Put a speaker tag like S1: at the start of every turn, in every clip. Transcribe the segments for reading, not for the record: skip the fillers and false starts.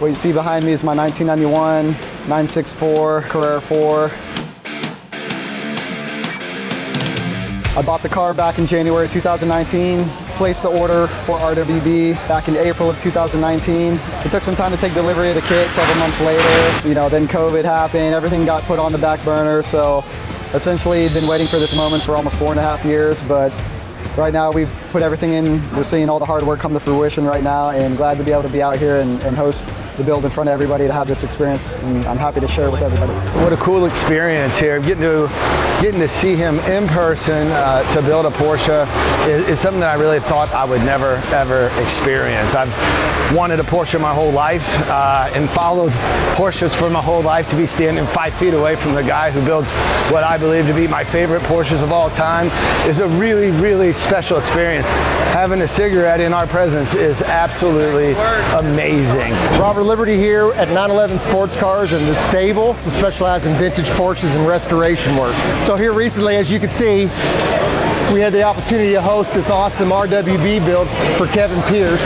S1: What you see behind me is my 1991 964 Carrera 4. I bought the car back in January 2019, placed the order for RWB back in April of 2019. It took some time to take delivery of the kit several months later. Then COVID happened, everything got put on the back burner, so essentially been waiting for this moment for almost 4.5 years, but right now we've put everything in. We're seeing all the hard work come to fruition right now, and glad to be able to be out here and host the build in front of everybody to have this experience, and I'm happy to share it with everybody.
S2: What a cool experience here. Getting to see him in person to build a Porsche is something that I really thought I would never ever experience. I've wanted a Porsche my whole life and followed Porsches for my whole life. To be standing 5 feet away from the guy who builds what I believe to be my favorite Porsches of all time is a really, really special experience. Having a cigarette in our presence is absolutely amazing.
S3: Robert Liberty here at 911 Sports Cars and the stable to specialize in vintage Porsches and restoration work. So here recently, as you can see, we had the opportunity to host this awesome RWB build for Kevin Pierce.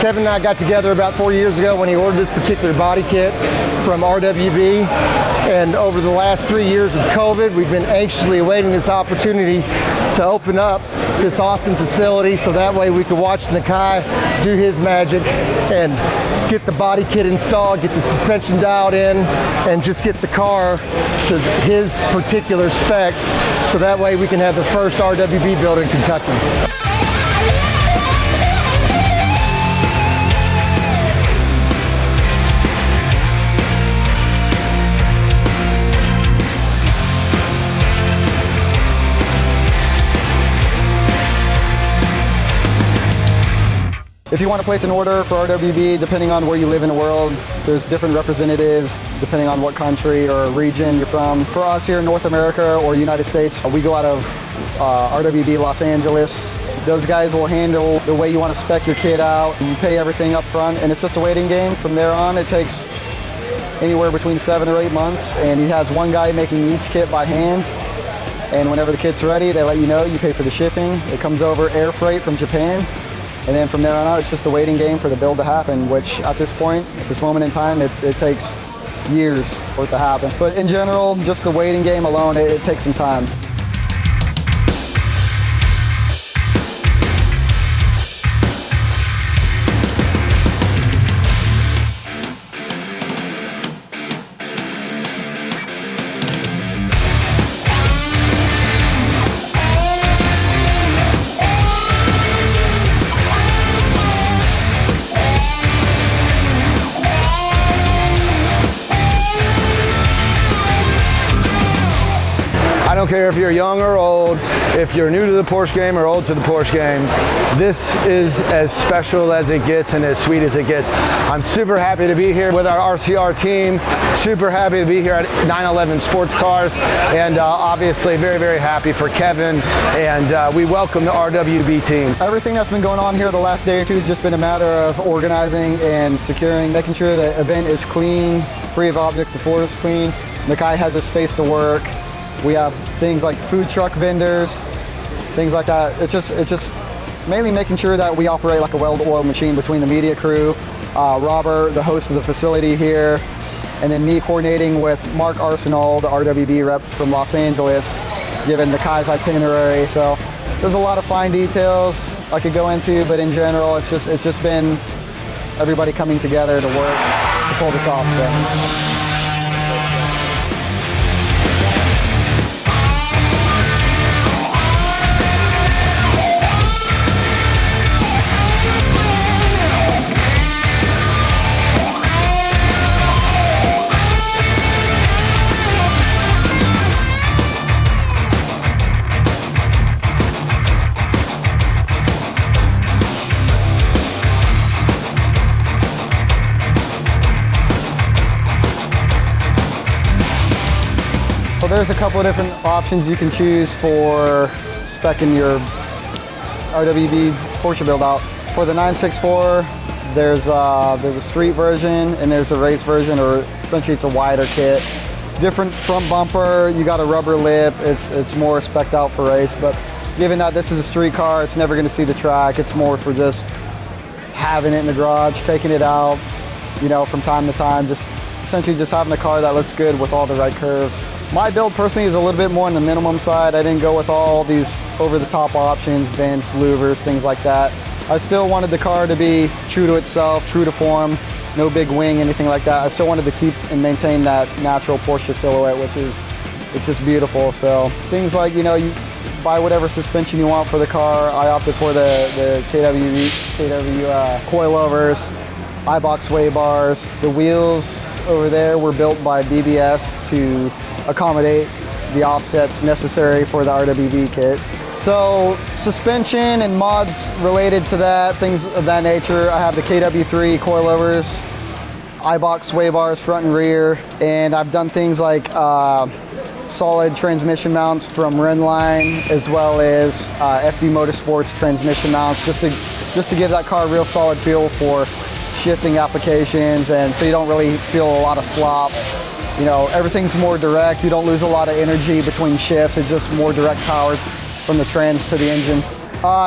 S3: Kevin and I got together about 4 years ago when he ordered this particular body kit from RWB, and over the last 3 years of COVID, we've been anxiously awaiting this opportunity to open up this awesome facility so that way we could watch Nakai do his magic and get the body kit installed, get the suspension dialed in, and just get the car to his particular specs so that way we can have the first RWB build in Kentucky.
S1: If you want to place an order for RWB, depending on where you live in the world, there's different representatives depending on what country or region you're from. For us here in North America or United States, we go out of RWB Los Angeles. Those guys will handle the way you want to spec your kit out. You pay everything up front, and it's just a waiting game. From there on, it takes anywhere between 7 or 8 months, and he has one guy making each kit by hand. And whenever the kit's ready, they let you know, you pay for the shipping. It comes over air freight from Japan. And then from there on out, it's just a waiting game for the build to happen, which at this point, at this moment in time, it takes years for it to happen. But in general, just the waiting game alone, it takes some time.
S2: I don't care if you're young or old, if you're new to the Porsche game or old to the Porsche game, this is as special as it gets and as sweet as it gets. I'm super happy to be here with our RCR team, super happy to be here at 911 Sports Cars, and obviously very, very happy for Kevin, and we welcome the RWB team.
S1: Everything that's been going on here the last day or two has just been a matter of organizing and securing, making sure the event is clean, free of objects, the floor is clean. Nakai has a space to work. We have things like food truck vendors, things like that. It's just mainly making sure that we operate like a well-oiled machine between the media crew, Robert, the host of the facility here, and then me coordinating with Mark Arsenal, the RWB rep from Los Angeles, given Nakai's itinerary. So there's a lot of fine details I could go into, but in general, it's just been everybody coming together to work to pull this off. So. Well, there's a couple of different options you can choose for speccing your RWB Porsche build out. For the 964, there's a street version and there's a race version, or essentially it's a wider kit. Different front bumper, you got a rubber lip, it's more spec'd out for race, but given that this is a street car, it's never gonna see the track. It's more for just having it in the garage, taking it out, you know, from time to time, just essentially just having a car that looks good with all the right curves. My build personally is a little bit more on the minimum side. I didn't go with all these over-the-top options, vents, louvers, things like that. I still wanted the car to be true to itself, true to form, no big wing, anything like that. I still wanted to keep and maintain that natural Porsche silhouette, which is, it's just beautiful. So things like, you know, you buy whatever suspension you want for the car. I opted for the KW coilovers, iBox sway bars. The wheels over there were built by BBS to accommodate the offsets necessary for the RWB kit. So suspension and mods related to that, things of that nature. I have the KW3 coilovers, iBox sway bars front and rear, and I've done things like solid transmission mounts from Renline, as well as FD Motorsports transmission mounts, just to give that car a real solid feel for shifting applications, and so you don't really feel a lot of slop. You know, everything's more direct. You don't lose a lot of energy between shifts. It's just more direct power from the trans to the engine.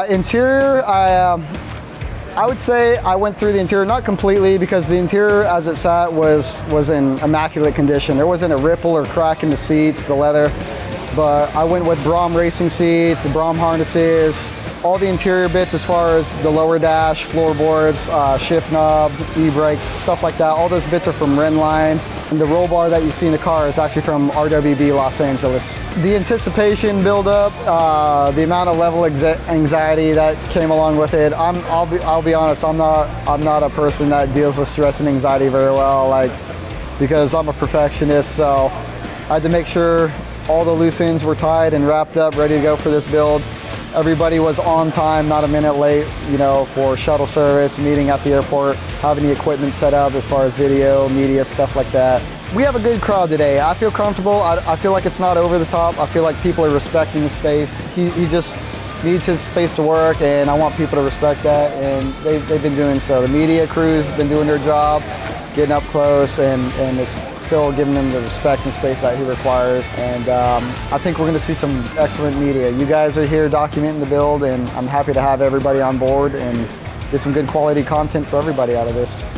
S1: Interior, I would say I went through the interior, not completely, because the interior as it sat was in immaculate condition. There wasn't a ripple or crack in the seats, the leather, but I went with Brom racing seats, the Brom harnesses, all the interior bits as far as the lower dash, floorboards, shift knob, e-brake, stuff like that. All those bits are from Renline. And the roll bar that you see in the car is actually from RWB Los Angeles. The anticipation buildup, the amount of level anxiety that came along with it. I'll be honest, I'm not a person that deals with stress and anxiety very well, like, because I'm a perfectionist. So I had to make sure all the loose ends were tied and wrapped up, ready to go for this build. Everybody was on time, not a minute late, you know, for shuttle service, meeting at the airport, having the equipment set up as far as video, media, stuff like that. We have a good crowd today. I feel comfortable. I feel like it's not over the top. I feel like people are respecting the space. He just needs his space to work, and I want people to respect that, and they've been doing so. The media crew's been doing their job, getting up close, and it's still giving them the respect and space that he requires. And I think we're gonna see some excellent media. You guys are here documenting the build, and I'm happy to have everybody on board and get some good quality content for everybody out of this.